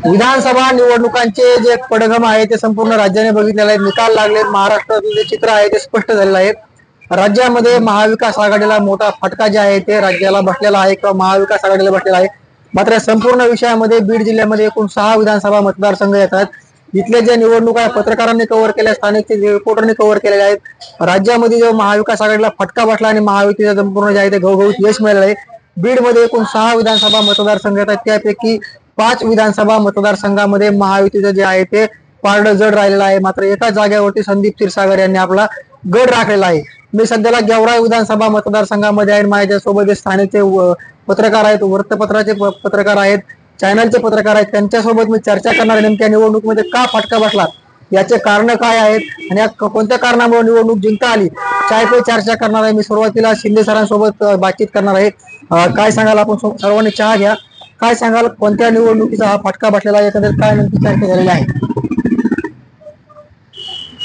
विधानसभा निवडणुकांचे जे पडघम आहे ते संपूर्ण राज्याने बघितलेले आहेत. निकाल लागले. महाराष्ट्रातील जे चित्र आहे ते स्पष्ट झालेलं आहे. राज्यामध्ये महाविकास आघाडीला मोठा फटका जे आहे ते राज्याला बसलेला आहे किंवा महाविकास आघाडीला बसलेला आहे. मात्र या संपूर्ण विषयामध्ये बीड जिल्ह्यामध्ये एकूण 6 विधानसभा मतदारसंघ येतात. इथले जे निवडणुका पत्रकारांनी कव्हर केल्या, स्थानिक रिपोर्टरनी कव्हर केलेल्या आहेत. राज्यामध्ये जो महाविकास आघाडीला फटका बसला आणि महायुतीचा संपूर्ण जे आहे ते घवघवीत यश मिळालेलं आहे. बीडमध्ये एकूण 6 विधानसभा मतदारसंघ येतात. त्यापैकी 5 विधानसभा मतदारसंघामध्ये महायुतीचं जे आहे ते पारडं जड राहिलेलं आहे. मात्र एका जागेवरती संदीप क्षीरसागर यांनी आपला गड राखलेला आहे. मी सध्याला गेवराई विधानसभा मतदारसंघामध्ये आहे. माझ्यासोबत स्थानिकचे पत्रकार आहेत, वृत्तपत्राचे पत्रकार आहेत, चॅनलचे पत्रकार आहेत. त्यांच्यासोबत मी चर्चा करणार आहे नेमक्या निवडणुकीमध्ये का फटका बसला, याचे कारण काय आहेत आणि कोणत्या कारणामुळे निवडणूक जिंकता आली, पे चर्चा करणार आहे. मी सुरुवातीला शिंदे सरांसोबत बातचीत करणार आहे. काय सांगाल आपण सर्वांनी चहा घ्या. काय सांगाल कोणत्या निवडणुकीचा हा फटका बसलेला आहे, एकंदरीत काय नेमकी चर्चा झालेली आहे?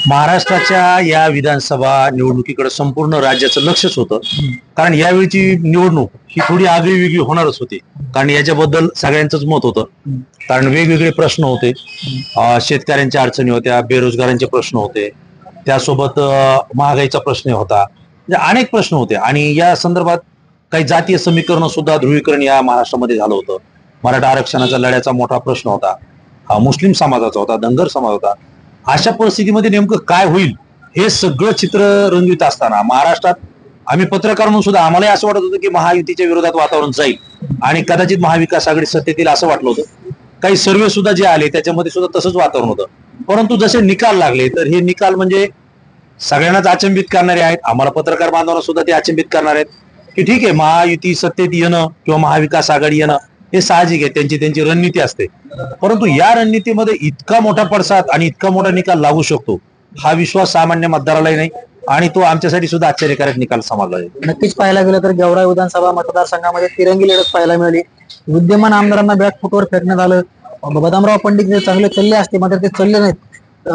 महाराष्ट्राच्या या विधानसभा निवडणुकीकडे संपूर्ण राज्याचं लक्षच होतं. कारण यावेळीची निवडणूक ही थोडी आगळी वेगळी होणारच होती. कारण याच्याबद्दल सगळ्यांचंच मत होतं. कारण वेगवेगळे प्रश्न होते. शेतकऱ्यांच्या अडचणी होत्या, बेरोजगारांचे प्रश्न होते, त्यासोबत महागाईचा प्रश्न होता, म्हणजे अनेक प्रश्न होते. आणि या संदर्भात काही जातीय समीकरण सुद्धा ध्रुवीकरण या महाराष्ट्रामध्ये झालं होतं. मराठा आरक्षणाचा लढ्याचा मोठा प्रश्न होता, मुस्लिम समाजाचा होता, धनगर समाज होता. अशा परिस्थितीमध्ये नेमकं काय होईल हे सगळं चित्र रंगवित असताना महाराष्ट्रात आम्ही पत्रकार म्हणून सुद्धा आम्हालाही असं वाटत होतं की महायुतीच्या विरोधात वातावरण जाईल आणि कदाचित महाविकास आघाडी सत्तेत येईल असं वाटलं होतं. काही सर्वे सुद्धा जे आले त्याच्यामध्ये सुद्धा तसंच वातावरण होतं. परंतु जसे निकाल लागले तर हे निकाल म्हणजे सगळ्यांनाच अचंबित करणारे आहेत. आम्हाला पत्रकार बांधवांना सुद्धा ते अचंबित करणार आहेत की ठीक आहे, महायुती सत्तेत येणं किंवा महाविकास आघाडी येणं हे साहजिक आहे, त्यांची रणनीती असते. परंतु या रणनीतीमध्ये इतका मोठा पडसाद आणि इतका मोठा निकाल लागू शकतो हा विश्वास सामान्य मतदारालाही नाही आणि तो आमच्यासाठी सुद्धा आश्चर्यकारक निकाल समजला आहे. नक्कीच पाहायला गेलं तर गेवराई विधानसभा मतदारसंघामध्ये तिरंगी लढत पाहायला मिळाली. विद्यमान आमदारांना बॅट फुटवर फेकण्यात आलं. बदामराव पंडित जे चांगले चलले असते मात्र ते चलले नाहीत.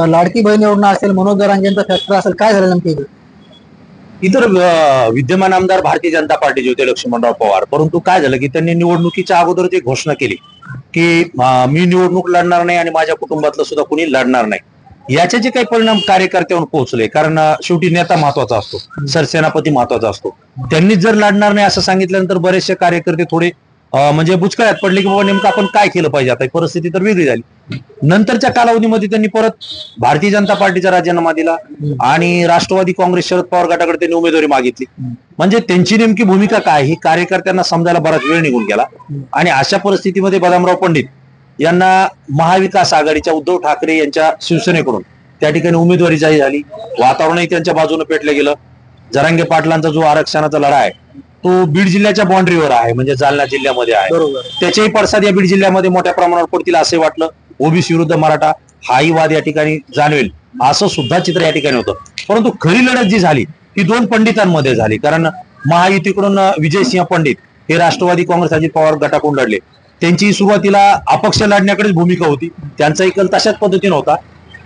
लाडकी बहीण योजना असेल, मनोज जरांगेंचा फॅक्टर असेल, काय झालं नेमके? इतर विद्यमान आमदार भारतीय जनता पार्टीचे होते, लक्ष्मणराव पवार. परंतु काय झालं की त्यांनी निवडणुकीच्या अगोदर एक घोषणा केली की मी निवडणूक लढणार नाही आणि माझ्या कुटुंबातलं सुद्धा कोणी लढणार नाही. याचे जे काही परिणाम कार्यकर्त्यांवर पोहोचले, कारण शेवटी नेता महत्वाचा असतो, सरसेनापती महत्वाचा असतो. त्यांनी जर लढणार नाही असं सांगितल्यानंतर बरेचसे कार्यकर्ते थोडे म्हणजे बुचकळ्यात पडले की बाबा नेमकं आपण काय केलं पाहिजे. आता परिस्थिती तर वेगळी झाली. नंतरच्या कालावधीमध्ये त्यांनी परत भारतीय जनता पार्टीचा राजीनामा दिला आणि राष्ट्रवादी काँग्रेस शरद पवार गटाकडे त्यांनी उमेदवारी मागितली. म्हणजे त्यांची नेमकी भूमिका काय ही कार्यकर्त्यांना समजायला बराच वेळ निघून गेला. आणि अशा परिस्थितीमध्ये बदामराव पंडित यांना महाविकास आघाडीच्या उद्धव ठाकरे यांच्या शिवसेनेकडून त्या ठिकाणी उमेदवारी जाहीर झाली. वातावरणही त्यांच्या बाजूने पेटलं गेलं. जरांगे पाटलांचा जो आरक्षणाचा लढा आहे तो बीड जिल्ह्याच्या बाउंड्रीवर आहे, म्हणजे जालना जिल्ह्यामध्ये आहे. त्याचेही पडसाद या बीड जिल्ह्यामध्ये मोठ्या प्रमाणावर पडतील असे वाटलं. ओबीसी विरुद्ध मराठा हाही वाद या ठिकाणी जाणवेल असं सुद्धा चित्र या ठिकाणी होतं. परंतु खरी लढत जी झाली ती 2 पंडितांमध्ये झाली. कारण महायुतीकडून विजयसिंह पंडित हे राष्ट्रवादी काँग्रेस अजित पवार गटाकडून लढले. त्यांची सुरुवातीला अपक्ष लढण्याकडेच भूमिका होती, त्यांचाही कल तशाच पद्धतीने होता.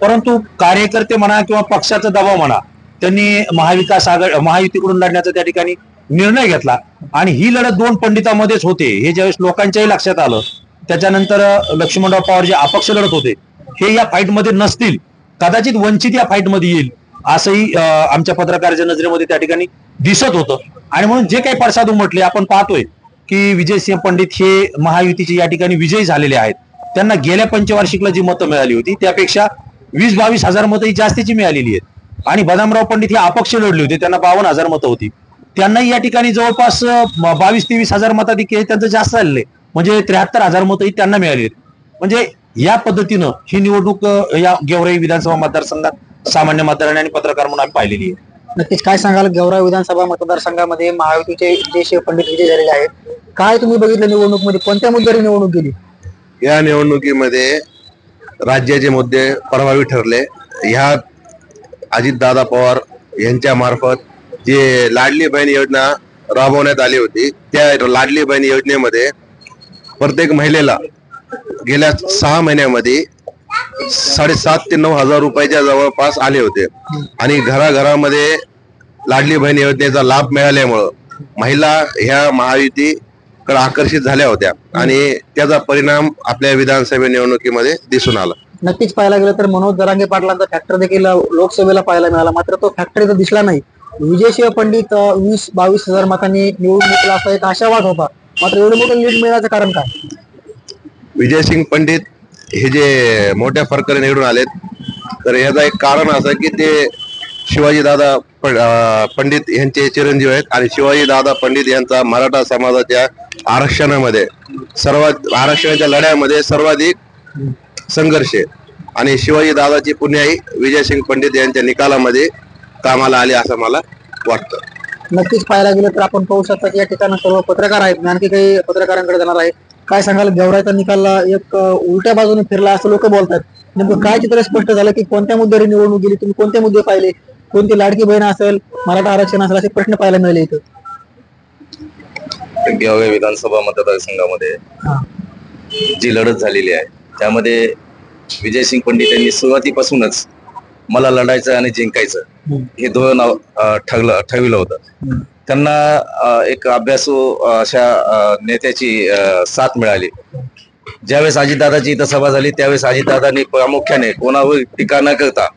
परंतु कार्यकर्ते म्हणा किंवा पक्षाचा दबाव म्हणा, त्यांनी महाविकास आघाडी महायुतीकडून लढण्याचा त्या ठिकाणी निर्णय घेतला आणि ही लढत 2 पंडितांमध्येच होते हे ज्यावेळेस लोकांच्याही लक्षात आलं. त्याच्यानंतर लक्ष्मणराव पवार जे अपक्ष लढत होते हे या फाईटमध्ये नसतील, कदाचित वंचित या फाईटमध्ये येईल असंही आमच्या पत्रकाराच्या नजरेमध्ये त्या ठिकाणी दिसत होतं. आणि म्हणून जे काही पडसाद उमटले आपण पाहतोय की विजयसिंह पंडित हे महायुतीचे या ठिकाणी विजयी झालेले आहेत. त्यांना गेल्या पंचवार्षिकला जी मतं मिळाली होती त्यापेक्षा 20-22 हजार मतं ही जास्तीची मिळालेली आहेत. आणि बदामराव पंडित हे अपक्ष लढले होते, त्यांना 52,000 मतं होती. त्यांनाही या ठिकाणी जवळपास 22-23 हजार मताधिक्य त्यांचं जास्त झालेलं आहे, म्हणजे 73,000 मतंही त्यांना मिळाली. म्हणजे या पद्धतीनं ही निवडणूक या गेवराई विधानसभा मतदारसंघात सामान्य मतदारांनी आणि पत्रकार म्हणून आम्ही पाहिलेली आहे. नक्कीच काय सांगाल गेवराई विधानसभा मतदारसंघामध्ये महायुतीचे विजय पंडित विजय झालेले आहेत, काय तुम्ही बघितलं निवडणूकमध्ये, कोणत्या मुद्द्यावर निवडणूक गेली? या निवडणुकीमध्ये राज्याचे मुद्दे प्रभावी ठरले. ह्या अजितदादा पवार यांच्या मार्फत जे लाडली बहीण योजना राबवण्यात आली होती त्या लाडली बहीण योजनेमध्ये प्रत्येक महिलेला गेल्या 6 महिन्यामध्ये 7,500 ते 9,000 रुपयाच्या जवळपास आले होते. आणि घराघरामध्ये लाडली बहीण योजनेचा लाभ मिळाल्यामुळं महिला ह्या महायुती कडे आकर्षित झाल्या होत्या आणि त्याचा परिणाम आपल्या विधानसभा निवडणुकीमध्ये दिसून आला. नक्कीच पाहायला गेलं तर मनोज जरांगे पाटलांचा फॅक्टर देखील लोकसभेला पाहायला मिळाला, मात्र तो फॅक्टर इथं दिसला नाही. विजयसिंह पंडित 20-22 हजार मतांनी निवडून जिंकला असा एक आशावाद होता, मात्र एवढं मोठं लीड मिळण्याचं कारण काय? विजयसिंग पंडित हे जे मोठ्या फरकाने निवडून आलेत, तर याचा एक कारण असं की ते शिवाजीदादा पंडित यांचे चिरंजीव आहेत आणि शिवाजीदादा पंडित यांचा मराठा समाजाच्या आरक्षणामध्ये आरक्षणाच्या लढ्यामध्ये सर्वाधिक संघर्ष आहे आणि शिवाजीदादाची पुण्याई विजयसिंग पंडित यांच्या निकालामध्ये कामाला आले असं मला वाटतं. नक्कीच पाहायला गेलं तर आपण पाहू शकता की या ठिकाणी सर्व पत्रकार आहेत. मी आणखी काही पत्रकारांकडे जाणार आहे. काय सांगाल, गेवराईचा निकाल एक उलट्या बाजूने फिरला असं लोक बोलतात. नेमकं काय चित्र स्पष्ट झालं की कोणत्या मुद्द्यावर निवडणूक गेली, तुम्ही कोणते मुद्दे पाहिले, कोणती लाडकी बहीण असेल, मराठा आरक्षण असेल, असे प्रश्न पाहायला मिळाले इथं? गेवराई विधानसभा मतदारसंघामध्ये जी लढत झालेली आहे त्यामध्ये विजयसिंग पंडित यांनी सुरुवातीपासूनच मला लढायचं आणि जिंकायचं हे धोरण ठरविलं होतं. त्यांना एक अभ्यासू अशा नेत्याची साथ मिळाली. ज्यावेळेस अजितदादाची इथं सभा झाली त्यावेळेस अजितदादांनी प्रामुख्याने कोणावर टीका न करता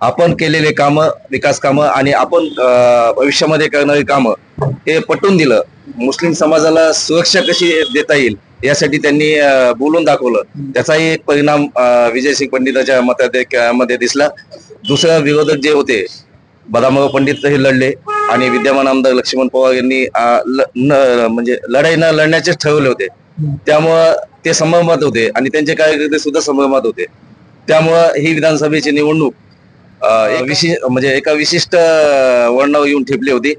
आपण केलेले कामं, विकास कामं आणि आपण भविष्यामध्ये करणारी कामं हे पटवून दिलं. मुस्लिम समाजाला सुरक्षा कशी देता येईल यासाठी त्यांनी बोलून दाखवलं. त्याचाही एक परिणाम विजयसिंग पंडिताच्या मतामध्ये दिसला. दुसरा विरोधक जे होते बदामराव पंडित हे लढले आणि विद्यमान आमदार लक्ष्मण पवार यांनी म्हणजे लढाई न लढण्याचेच ठरवले होते. त्यामुळं ते संभ्रमात होते आणि त्यांचे कार्यकर्ते सुद्धा संभ्रमात होते. त्यामुळं ही विधानसभेची निवडणूक म्हणजे एका विशिष्ट वर्णावर येऊन ठेपली होती.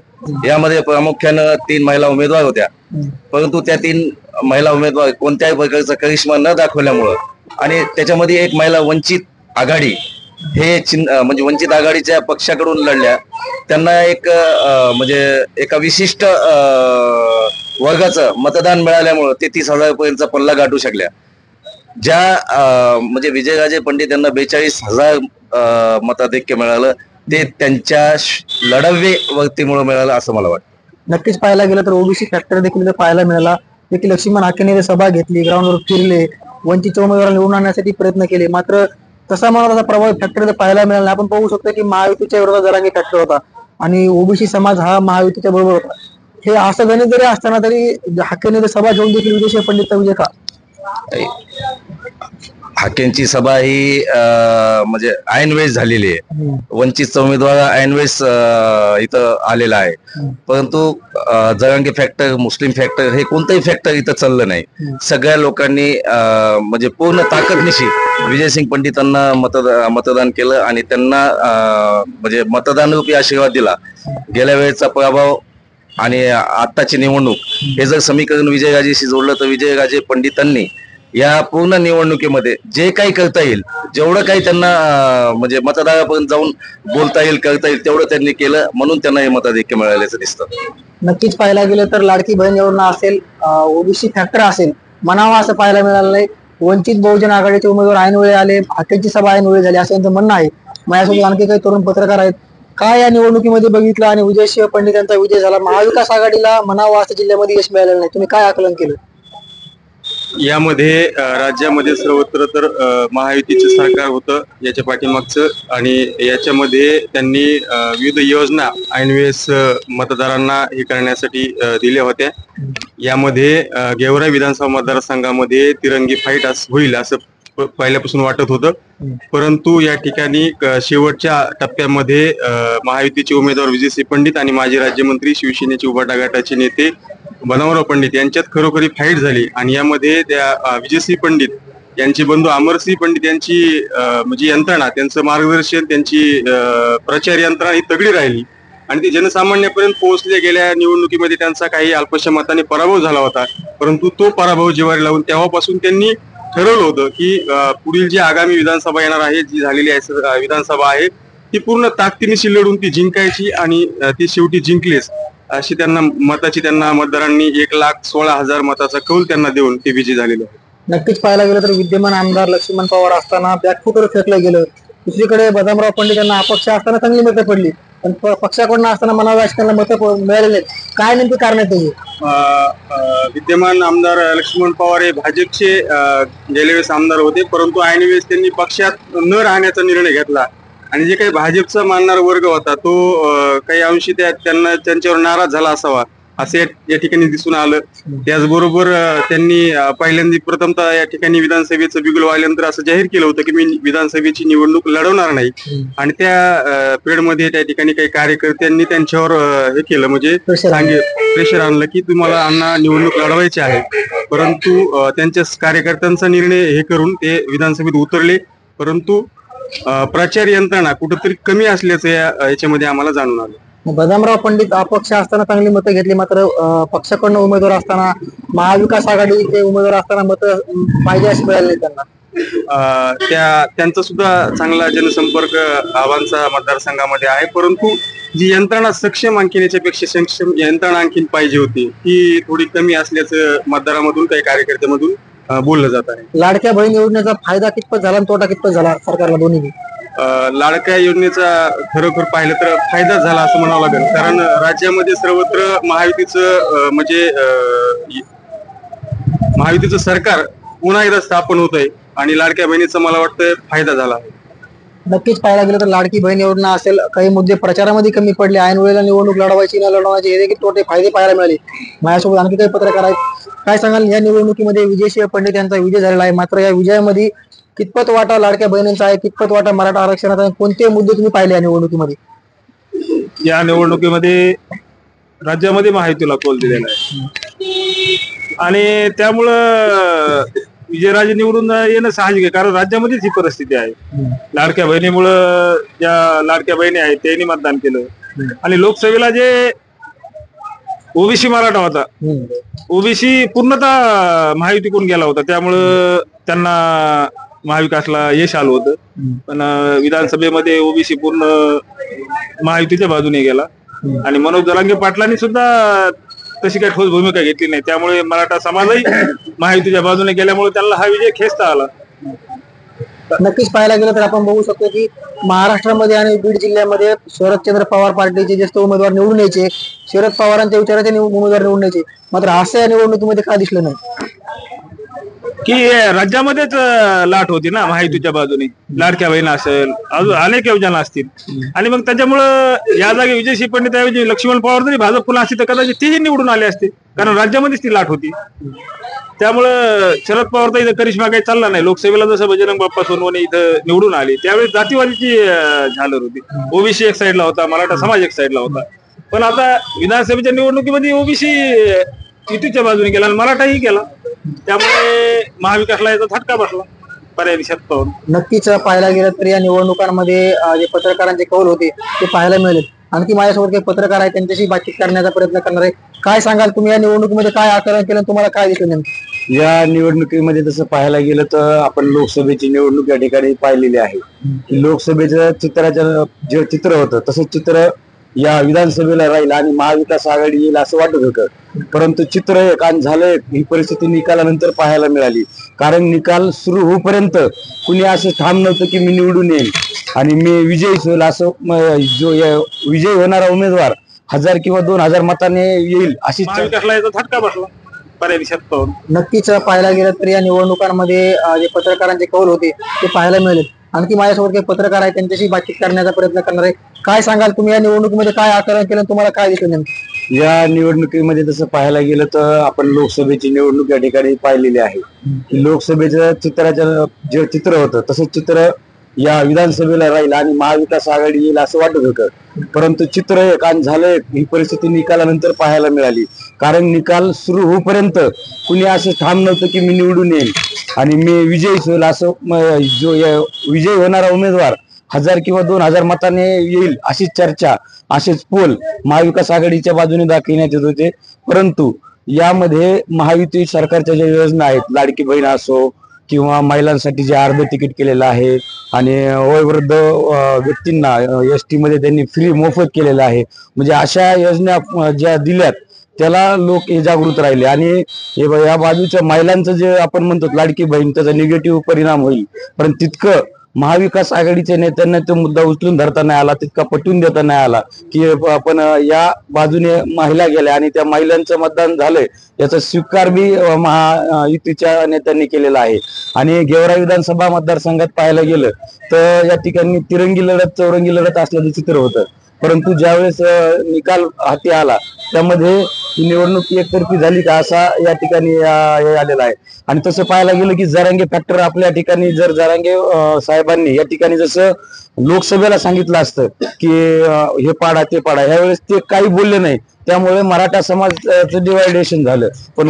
यामध्ये प्रामुख्यानं 3 महिला उमेदवार होत्या, परंतु त्या 3 महिला उमेदवार कोणत्याही प्रकारचा करिश्मा न दाखवल्यामुळं आणि त्याच्यामध्ये एक महिला वंचित आघाडी हे म्हणजे वंचित आघाडीच्या पक्षाकडून लढल्या. त्यांना एक म्हणजे एका विशिष्ट वर्गाचं मतदान मिळाल्यामुळं ते 30,000 पर्यंतचा पल्ला गाठू शकल्या. ज्या म्हणजे विजयराजे पंडित यांना 42,000 मताधिक्य मिळालं ते त्यांच्या लढव्य वक्तीमुळे मिळालं असं मला वाटतं. नक्कीच पाहायला गेलं तर ओबीसी फॅक्टर देखील पाहायला मिळाला. देखील लक्ष्मण हाकेने सभा घेतली, ग्राउंडवर फिरले, वंचित उमेदवार निवडून आणण्यासाठी प्रयत्न केले, मात्र तसा मला त्याचा प्रभाव फॅक्टर पाहायला मिळाला नाही. आपण पाहू शकतो की महायुतीच्या विरोधात जरांगे फॅक्टर होता आणि ओबीसी समाज हा महायुतीच्या बरोबर होता. हे असं गणित जरी असताना तरी हाकेने सभा घेऊन देखील विजयसिंह पंडितचा विजय का? हाकेंची सभा ही म्हणजे ऐनवेळेस झालेली आहे. वंचितचा उमेदवार ऐनवेळेस इथं आलेला आहे, परंतु जरांगे फॅक्टर, मुस्लिम फॅक्टर हे कोणतंही फॅक्टर इथं चाललं नाही. सगळ्या लोकांनी म्हणजे पूर्ण ताकदनिशी विजयसिंग पंडितांना मतदान केलं आणि त्यांना म्हणजे मतदानरूपी आशीर्वाद दिला. गेल्या वेळेचा प्रभाव आणि आत्ताची निवडणूक हे जर समीकरण विजयराजेशी जोडलं तर विजयराजे पंडितांनी या पूर्ण निवडणुकीमध्ये जे काही करता येईल, जेवढं काही त्यांना म्हणजे मतदारापर्यंत जाऊन बोलता येईल, करता येईल तेवढं त्यांनी केलं, म्हणून त्यांना हे मताधिक्य मिळाल्याचं दिसतं. नक्कीच पाहायला गेलं तर लाडकी बहीण योजना असेल, ओबीसी फॅक्टर असेल, म्हणावा असं पाहायला मिळालं नाही. वंचित बहुजन आघाडीचे उमेदवार ऐनवेळी आले, हाकेंची सभा ऐनवेळी झाली असं त्यांचं म्हणणं आहे. माझ्यासोबत आणखी काही तरुण पत्रकार आहेत. काय या निवडणुकीमध्ये बघितलं आणि विजयसिंह पंडित यांचा विजय झाला, महाविकास आघाडीला म्हणावा असं जिल्ह्यामध्ये यश मिळालेलं नाही, तुम्ही काय आकलन केलं? यामध्ये राज्यामध्ये सर्वत्र तर महायुतीचं सरकार होतं याच्या पाठीमागचं आणि याच्यामध्ये त्यांनी विविध योजना ऐनवेळेस मतदारांना हे करण्यासाठी दिल्या होत्या. यामध्ये गेवराई विधानसभा मतदारसंघामध्ये तिरंगी फाईट होईल असं पहिल्यापासून वाटत होतं, परंतु या ठिकाणी शेवटच्या टप्प्यामध्ये महायुतीचे उमेदवार विजयसिंह पंडित आणि माजी राज्यमंत्री शिवसेनेचे उभाटा गटाचे नेते बदामराव पंडित यांच्यात खरोखरी फाईट झाली आणि यामध्ये त्या विजयसिंह पंडित यांचे बंधू अमरसिंह पंडित यांची म्हणजे यंत्रणा, त्यांचं मार्गदर्शन, त्यांची प्रचार यंत्रणा ही तगडी राहिली आणि ते जनसामान्यापर्यंत पोहोचले. गेल्या निवडणुकीमध्ये त्यांचा काही अल्पशा मताने पराभव झाला होता, परंतु तो पराभव जिव्हारी लावून तेव्हापासून त्यांनी ठरवलं होतं की पुढील जी आगामी विधानसभा येणार आहे, जी झालेली आहे विधानसभा आहे, ती पूर्ण ताकदीनिशी लढून ती जिंकायची आणि ती शेवटी जिंकलीच अशी त्यांना मतदारांनी 1,16,000 मताचा कौल त्यांना देऊन ते विजयी झालेले आहे. नक्कीच पाहायला गेलं तर विद्यमान आमदार लक्ष्मण पवार असताना बॅकफुटवर फेकलं गेलं. दुसरीकडे बदामराव पंडित यांना अपक्ष असताना चांगली मतं पडली. पण पक्षाकडून असताना मला त्यांना मतं मिळालेले आहेत. काय नेमके कारण आहे त्याची? विद्यमान आमदार लक्ष्मण पवार हे भाजपचे गेल्या वेळेस आमदार होते, परंतु ऐन वेळेस त्यांनी पक्षात न राहण्याचा निर्णय घेतला आणि जे काही भाजपचा मानणारा वर्ग होता तो काही अंशी त्यांच्यावर नाराज झाला असावा असे या ठिकाणी दिसून आलं. त्याचबरोबर त्यांनी पहिल्यांदा प्रथमतः या ठिकाणी विधानसभेचं बिगुल वाहिल्यानंतर असं जाहीर केलं होतं की मी विधानसभेची निवडणूक लढवणार नाही आणि त्या पिरियडमध्ये त्या ठिकाणी काही कार्यकर्त्यांनी त्यांच्यावर हे केलं, म्हणजे प्रेशर आणलं की तुम्हाला अण्णा निवडणूक लढवायची आहे. परंतु त्यांच्या कार्यकर्त्यांचा निर्णय हे करून ते विधानसभेत उतरले, परंतु प्रचार यंत्रणा कुठंतरी कमी असल्याचं याच्यामध्ये आम्हाला जाणून आलं. बदामराव पंडित अपक्ष असताना चांगली मतं घेतली, मात्र पक्षाकडनं उमेदवार असताना महाविकास आघाडीचे उमेदवार असताना मतं पाहिजे अशी मिळाली त्यांना. त्यांचा सुद्धा चांगला जनसंपर्क आव्हानचा मतदारसंघामध्ये आहे, परंतु जी यंत्रणा सक्षम आणखीन याच्यापेक्षा सक्षम यंत्रणा आणखीन पाहिजे होती ती थोडी कमी असल्याचं मतदारामधून काही कार्यकर्त्यामधून बोललं जात आहे. लाडक्या बहीण योजनेचा फायदा कितपत झाला आणि तोटा कितपत झाला सरकारला दोन्ही? लाडक्या योजनेचा खरोखर पाहिलं तर फायदा झाला असं म्हणावं लागेल, कारण राज्यामध्ये सर्वत्र महायुतीचं म्हणजे महायुतीचं सरकार पुन्हा एकदा स्थापन होत आहे आणि लाडक्या बहिणीचा मला वाटतं फायदा झाला आहे. नक्कीच पाहायला गेलं तर लाडकी बहीण योजना असेल, काही मुद्दे प्रचारामध्ये कमी पडले, ऐन वेळेला निवडणूक लढवायची न लढवायची हे देखील तोटे फायदे पाहायला मिळाले. माझ्यासोबत आणखी काही पत्रकार आहेत. काय सांगाल, या निवडणुकीमध्ये विजयसिंह पंडित यांचा विजय झालेला आहे, मात्र या विजयामध्ये कितपत वाटा लाडक्या बहिणींचा आहे, कितपत वाटा मराठा आरक्षणाचा आहे, कोणते मुद्दे तुम्ही पाहिले या निवडणुकीमध्ये? या निवडणुकीमध्ये राज्यामध्ये महायुतीला कौल दिलेला आहे आणि त्यामुळं विजयराजे निवडून येणं साहजिक आहे, कारण राज्यामध्येच ही परिस्थिती आहे. लाडक्या बहिणीमुळं ज्या लाडक्या बहिणी आहेत त्यांनी मतदान केलं आणि लोकसभेला जे ओबीसी मराठा होता, ओबीसी पूर्णतः महायुतीकडून गेला होता, त्यामुळं त्यांना महाविकासला यश आलं होतं. पण विधानसभेमध्ये ओबीसी पूर्ण महायुतीच्या बाजूने गेला आणि मनोज जरांगे पाटलांनी सुद्धा तशी काही ठोस भूमिका घेतली नाही, त्यामुळे मराठा समाजही महायुतीच्या बाजूने गेल्यामुळे त्यांना हा विजय खेचता आला. नक्कीच पाहायला गेलं तर आपण बघू शकतो की महाराष्ट्रामध्ये आणि बीड जिल्ह्यामध्ये शरदचंद्र पवार पार्टीचे जास्त उमेदवार निवडून यायचे, शरद पवारांच्या विचाराचे उमेदवार निवडून यायचे, मात्र असं या निवडणुकीमध्ये का दिसलं नाही की राज्यामध्येच लाट होती ना महायुतीच्या बाजूने. लाडक्या बहिणी असेल, अजून अनेक योजना असतील आणि मग त्याच्यामुळं या जागी विजयसिंह पंडित ऐवजी लक्ष्मण पवार जरी भाजप पुन्हा असती तर कदाचित तेही निवडून आले असते, कारण राज्यामध्येच ती लाट होती. त्यामुळं शरद पवार तर इथं करिश्मा काही चालला नाही. लोकसभेला जसं बजरंग बाप्पा सोनवणे इथं निवडून आले त्यावेळेस जातीवादीची झालर होती, ओबीसी एक साईडला होता, मराठा समाज एक साईडला होता. पण आता विधानसभेच्या निवडणुकीमध्ये ओबीसी युतीच्या बाजूने गेला आणि मराठाही गेला, त्यामुळे महाविकासला याचा झटका बसला पर्यायी शरद पवार. नक्कीच पाहायला गेलं तर या निवडणुकांमध्ये जे पत्रकारांचे कौल होते ते पाहायला मिळाले. आणखी माझ्यासोबत काही पत्रकार आहेत, त्यांच्याशी बातचीत करण्याचा प्रयत्न करणार आहे. काय सांगाल, तुम्ही या निवडणुकीमध्ये काय आकलन केलं, तुम्हाला काय दिसलं नेमकं? या निवडणुकीमध्ये तसं पाहायला गेलं तर आपण लोकसभेची निवडणूक या ठिकाणी पाहिलेली आहे. लोकसभेचं चित्राचं जे चित्र होतं तसंच चित्र या विधानसभेला राहील आणि महाविकास आघाडी येईल असं वाटत होतं, परंतु चित्र एक आणि झालं ही परिस्थिती निकालानंतर पाहायला मिळाली. कारण निकाल सुरू होईपर्यंत कुणी असं ठाम नव्हतं की मी निवडून येईल आणि मी विजयी होईल, असं जो विजयी होणारा उमेदवार 1000 किंवा 2000 मताने येईल अशी महाविकासला याचा झटका बसला पर्यायी शरद पवार. नक्कीच पाहायला गेलं तर या निवडणुकांमध्ये जे पत्रकारांचे कौल होते ते पाहायला मिळाले. आणखी माझ्यासोबत काही पत्रकार आहेत, त्यांच्याशी बातचीत करण्याचा प्रयत्न करणार आहे. काय सांगाल, तुम्ही या निवडणुकीमध्ये काय आकलन केलं, तुम्हाला काय दिसलं नेमकं? या निवडणुकीमध्ये तसं पाहायला गेलं तर आपण लोकसभेची निवडणूक या ठिकाणी पाहिलेली आहे. लोकसभेचं चित्राचं जे चित्र होतं तसंच चित्र या विधानसभेला राहील आणि महाविकास आघाडी येईल असं वाटत होतं, परंतु चित्र एक आणि झालं ही परिस्थिती निकालानंतर पाहायला मिळाली. कारण निकाल सुरू होईपर्यंत कुणी असं ठाम नव्हतं की मी निवडून येईल आणि मी विजयी होईल, असं जो विजयी होणारा उमेदवार 1000 किंवा 2000 मताने येईल अशी चर्चा, असेच पोल महाविकास आघाडीच्या बाजूने दाखविण्यात येत होते. परंतु यामध्ये महायुती सरकारच्या ज्या योजना आहेत, लाडकी बहीण असो किंवा महिलांसाठी जे अर्ध तिकीट केलेलं आहे आणि वयोवृद्ध व्यक्तींना एसटी मध्ये त्यांनी फ्री मोफत केलेलं आहे, म्हणजे अशा योजना ज्या दिल्यात त्याला लोक जागृत राहिले. आणि या बाजूच्या महिलांचं जे आपण म्हणतो लाडकी बहीण त्याचा निगेटिव्ह परिणाम होईल, पण तितकं महाविकास आघाडीच्या नेत्यांना तो मुद्दा उचलून धरता नाही आला, तितका पटवून देता नाही आला की आपण या बाजूने महिला गेल्या आणि त्या महिलांचं मतदान झालंय याचा स्वीकार बी महायुतीच्या नेत्यांनी केलेला आहे. आणि गेवराई विधानसभा मतदारसंघात पाहायला गेलं तर या ठिकाणी तिरंगी लढत चौरंगी लढत असल्याचं चित्र होतं, परंतु ज्यावेळेस निकाल हाती आला त्यामध्ये ही निवडणूक एकतर्फी झाली का असा या ठिकाणी हे आलेला आहे. आणि तसं पाहायला गेलं की जरांगे फॅक्टर आपल्या ठिकाणी जर जरांगे साहेबांनी या ठिकाणी जसं लोकसभेला सांगितलं असतं की हे पाडा ते पाडा, ह्यावेळेस ते काही बोलले नाही, त्यामुळे मराठा समाजाचं डिवायडेशन झालं. पण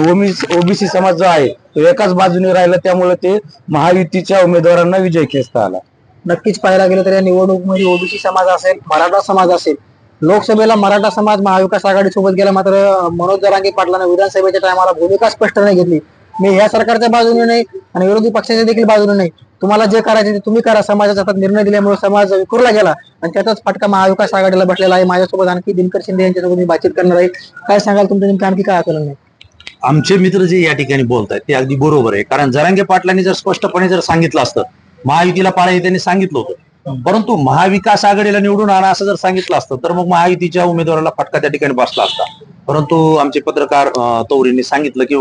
ओबीसी समाज जो आहे तो एकाच बाजूने राहिला, त्यामुळे ते महायुतीच्या उमेदवारांना विजय खेचता आला. नक्कीच पाहायला गेलं तर या निवडणुकीमध्ये ओबीसी समाज असेल, मराठा समाज असेल, लोकसभेला मराठा समाज महाविकास आघाडी सोबत गेला, मात्र मनोज जरांगे पाटलांना विधानसभेच्या टायमाला भूमिका स्पष्ट नाही घेतली. मी ह्या सरकारच्या बाजूने नाही आणि विरोधी पक्षाच्या देखील बाजूने नाही, तुम्हाला जे करायचे ते तुम्ही करा, समाजाच्या हातात निर्णय दिल्यामुळे समाज विखुरला गेला आणि त्याचाच फटका महाविकास आघाडीला बसलेला आहे. माझ्यासोबत आणखी दिनकर शिंदे यांच्यासोबत मी बातचीत करणार आहे. काय सांगाल तुमचं नेमकं आणखी काय आकलन नाही? आमचे मित्र जे या ठिकाणी बोलतायत ते अगदी बरोबर आहे, कारण जरांगे पाटलांनी जर स्पष्टपणे जर सांगितलं असतं महायुतीला पाडा हे त्यांनी सांगितलं होतं, परंतु महाविकास आघाडीला निवडून आणा असं जर सांगितलं असतं तर मग महायुतीच्या उमेदवाराला फटका त्या ठिकाणी बसला असता. परंतु आमचे पत्रकार तौरींनी सांगितलं की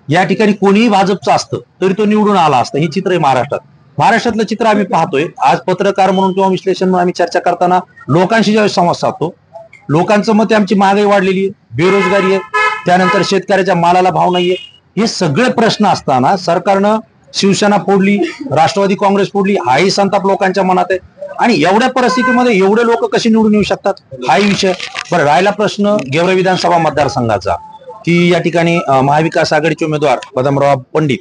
या ठिकाणी कोणीही भाजपचं असतं तरी तो निवडून आला असता. हे चित्र आहे महाराष्ट्रातलं चित्र आम्ही पाहतोय. आज पत्रकार म्हणून किंवा विश्लेषण म्हणून आम्ही चर्चा करताना लोकांशी ज्यावेळेस संवाद साधतो, लोकांचं मत आमची महागाई वाढलेली आहे, बेरोजगारी आहे, त्यानंतर शेतकऱ्याच्या मालाला भाव नाहीये, हे सगळे प्रश्न असताना सरकारनं शिवसेना फोडली, राष्ट्रवादी काँग्रेस फोडली, हाही संताप लोकांच्या मनात आहे. आणि एवढ्या परिस्थितीमध्ये एवढे लोक कशी निवडून येऊ शकतात हाही विषय. बरं, राहिला प्रश्न गेवराई विधानसभा मतदारसंघाचा, की या ठिकाणी महाविकास आघाडीचे उमेदवार बदामराव पंडित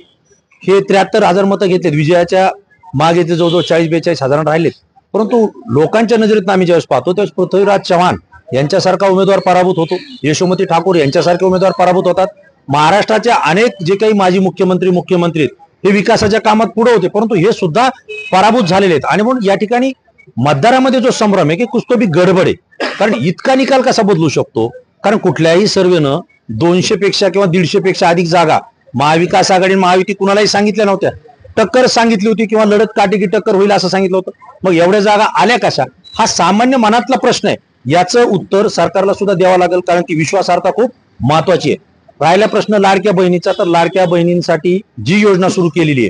हे 73,000 मतं घेतलेत, विजयाच्या मागे ते जवळजवळ 40-42,000 राहिलेत. परंतु लोकांच्या नजरेत आम्ही ज्यावेळेस पाहतो त्यावेळेस पृथ्वीराज चव्हाण यांच्यासारखा उमेदवार पराभूत होतो, यशोमती ठाकूर यांच्यासारखे उमेदवार पराभूत होतात. महाराष्ट्राच्या अनेक जे काही माजी मुख्यमंत्री हे विकासाच्या कामात पुढे होते, परंतु हे सुद्धा पराभूत झालेले आहेत. आणि म्हणून या ठिकाणी मतदारामध्ये जो संभ्रम आहे की कुछ तो भी गडबड आहे. कारण इतका निकाल कसा बदलू शकतो, कारण कुठल्याही सर्वेनं 200 पेक्षा किंवा 150 पेक्षा अधिक जागा महाविकास आघाडी महायुती कुणालाही सांगितल्या नव्हत्या. टक्कर सांगितली होती किंवा लढत काटेकी टक्कर होईल असं सांगितलं होतं. मग एवढ्या जागा आल्या कशा, हा सामान्य मनातला प्रश्न आहे. याचं उत्तर सरकारला सुद्धा द्यावं लागेल, कारण की विश्वासार्हता खूप महत्वाची आहे. राहिला प्रश्न लाडक्या बहिणीचा, तर लाडक्या बहिणींसाठी जी योजना सुरू केलेली आहे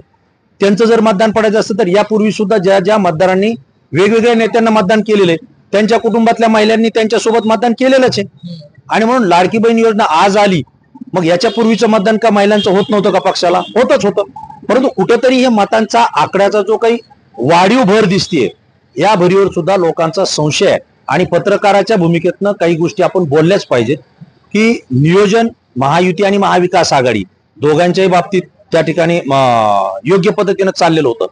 त्यांचं जर मतदान पडायचं असतं तर यापूर्वी सुद्धा ज्या ज्या मतदारांनी वेगवेगळ्या नेत्यांना मतदान केलेलं आहे त्यांच्या कुटुंबातल्या महिलांनी त्यांच्यासोबत मतदान केलेलंच आहे. आणि म्हणून लाडकी बहीण योजना आज आली, मग याच्या पूर्वीचं मतदान का महिलांचं होत नव्हतं का? पक्षाला होतच होतं. परंतु कुठंतरी हे मतांचा आकड्याचा जो काही वाढीव भर दिसतेय, या भरीवर सुद्धा लोकांचा संशय आहे. आणि पत्रकाराच्या भूमिकेतनं काही गोष्टी आपण बोलल्याच पाहिजेत की नियोजन महायुती आणि महाविकास आघाडी दोघांच्याही बाबतीत त्या ठिकाणी योग्य पद्धतीनं चाललेलं होतं.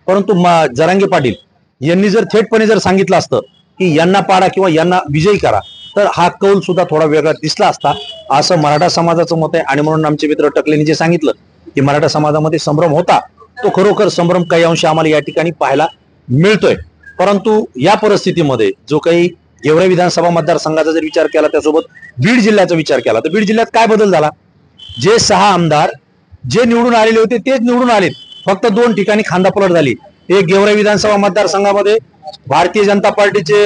परंतु जरांगे पाटील यांनी जर थेटपणे जर सांगितलं असतं की यांना पाडा किंवा यांना विजयी करा, तर हा कौल सुद्धा थोडा वेगळा दिसला असता, असं मराठा समाजाचं मत आहे. आणि म्हणून आमचे मित्र टकलेंनी जे सांगितलं की मराठा समाजामध्ये संभ्रम होता, तो खरोखर संभ्रम काही अंशी आम्हाला या ठिकाणी पाहायला मिळतोय. परंतु या परिस्थितीमध्ये जो काही गेवराई विधानसभा मतदारसंघाचा जर विचार केला, त्यासोबत बीड जिल्ह्याचा विचार केला, तर बीड जिल्ह्यात काय बदल झाला? जे 6 आमदार जे निवडून आलेले होते तेच निवडून आलेत, फक्त 2 ठिकाणी खांदापलट झाली. एक गेवराई विधानसभा मतदारसंघामध्ये भारतीय जनता पार्टीचे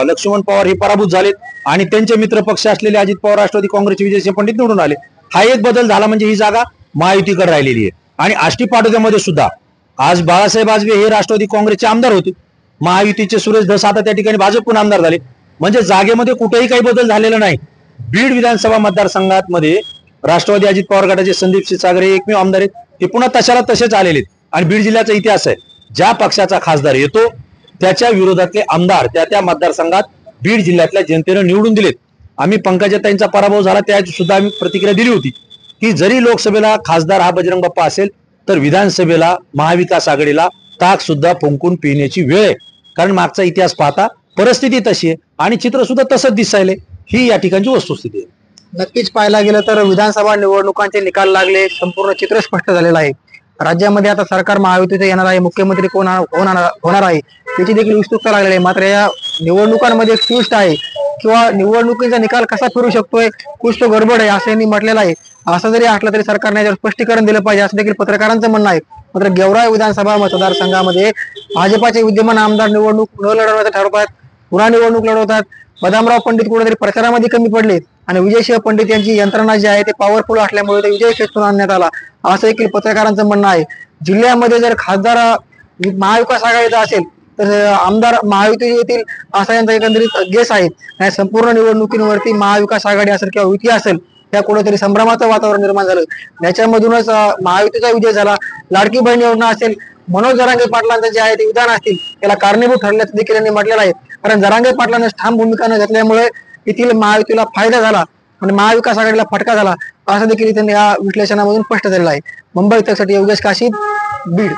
लक्ष्मण पवार हे पराभूत झालेत आणि त्यांचे मित्र पक्ष असलेले अजित पवार राष्ट्रवादी काँग्रेसचे विजयसिंह पंडित निवडून आले. हा एक बदल झाला, म्हणजे ही जागा महायुतीकडे राहिलेली आहे. आणि आष्टी पाटोद्यामध्ये सुद्धा आज बाळासाहेब आजबे हे राष्ट्रवादी काँग्रेसचे आमदार होते, महायुतीचे सुरेश धस आता त्या ठिकाणी भाजपकडून आमदार झाले. म्हणजे जागेमध्ये कुठेही काही बदल झालेला नाही. बीड विधानसभा मतदारसंघात मध्ये राष्ट्रवादी अजित पवार गटाचे संदीप क्षीरसागर हे एकमेव आमदार आहेत, ते पुन्हा तशाला तसेच आलेले आहेत. आणि बीड जिल्ह्याचा इतिहास आहे, ज्या पक्षाचा खासदार येतो त्याच्या विरोधातले आमदार त्या मतदारसंघात बीड जिल्ह्यातल्या जनतेनं निवडून दिलेत. आम्ही पंकजाताईंचा पराभव झाला त्या सुद्धा आम्ही प्रतिक्रिया दिली होती की जरी लोकसभेला खासदार हा बजरंग बाप्पा असेल, तर विधानसभेला महाविकास आघाडीला ताक सुद्धा फुंकून पिण्याची वेळ आहे. कारण मागचा इतिहास पाहता परिस्थिती तशी आहे आणि चित्र सुद्धा तसंच दिसायले. ही या ठिकाणची वस्तुस्थिती आहे. नक्कीच पाहायला गेलं तर विधानसभा निवडणुकांचे निकाल लागले, संपूर्ण चित्र स्पष्ट झालेलं आहे. राज्यामध्ये आता सरकार महायुतीचं येणार आहे, मुख्यमंत्री कोण होणार आहे याची देखील उत्सुकता लागलेली आहे. मात्र या निवडणुकांमध्ये एक ट्विस्ट आहे किंवा निवडणुकीचा निकाल कसा फिरू शकतोय, कुछ तो गडबड आहे असं यांनी म्हटलेलं आहे. असं जरी असलं तरी सरकारने स्पष्टीकरण दिलं पाहिजे असं देखील पत्रकारांचं म्हणणं आहे. मात्र गेवराई विधानसभा मतदारसंघामध्ये भाजपाचे विद्यमान आमदार निवडणूक न लढवण्याचं ठरवतात, पुन्हा निवडणूक लढवतात. बदामराव पंडित कुठेतरी प्रचारामध्ये कमी पडले आणि विजयसिंह पंडित यांची यंत्रणा जी आहे ते पॉवरफुल असल्यामुळे ते विजय खेचून आणण्यात आला, असं देखील पत्रकारांचं म्हणणं आहे. जिल्ह्यामध्ये जर खासदार महाविकास आघाडीचा असेल तर आमदार महायुती येतील असा यांचा एकंदरीत गेस आहे. या संपूर्ण निवडणुकीवरती महाविकास आघाडी असेल किंवा युती असेल त्या कुठेतरी संभ्रमाचं वातावरण निर्माण झालं. याच्यामधूनच महायुतीचा विजय झाला. लाडकी बहीण योजना असेल, मनोज जरांगे पाटलांचं जे आहे ते विधान असतील त्याला कारणीभूत ठरल्याचं देखील यांनी म्हटलेलं आहे. कारण जरांगे पाटलांनी ठाम भूमिका न घेतल्यामुळे येथील महायुतीला फायदा झाला आणि महाविकास आघाडीला फटका झाला, असं देखील त्यांनी या विश्लेषणामधून स्पष्ट झालेलं आहे. मुंबई तकसाठी योगेश काशीद, बीड.